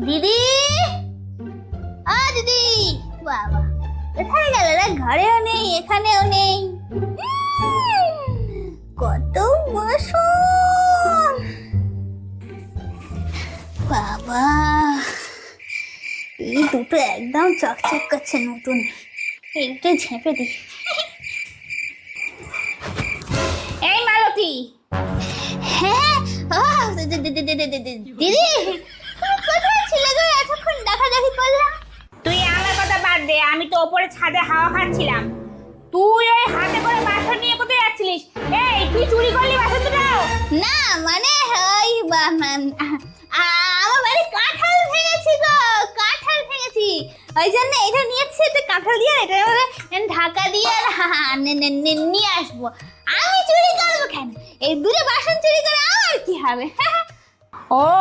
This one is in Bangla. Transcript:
দিদি, দিদি, বাবা কোথায় গেল রে? ঘরেও নেই, এখানেও নেই। কত বাসন বাবা! এই দুটো একদম চকচক করছে, নতুন। এইটা ঝেঁপে দি। এই মালতী। হ্যাঁ, দিদি তুমি কোথায় ছিলে গো? এতক্ষণ দেখাদেখি করলাম। তুই আমার কথা বাদ দে, আমি তো ওপরে ছাদে হাওয়া খাচ্ছিলাম। তুই ওই হাতে করে বাসন নিয়ে কোথায় যাচ্ছিলিস? এই তুই চুরি করলি বাসন দুটো? না মানে ওই আমার বাড়ি কাঁঠাল ভেঙেছি গো, কাঁঠাল ভেঙেছি, ওই জন্য এটা নিয়েছি। এটা কাঁঠাল দিয়ে এটা ঢাকা দিয়ে নিয়ে আসবো। আমি চুরি করবো কেন? এই দুটো বাসন চুরি করে আমার কি হবে? ও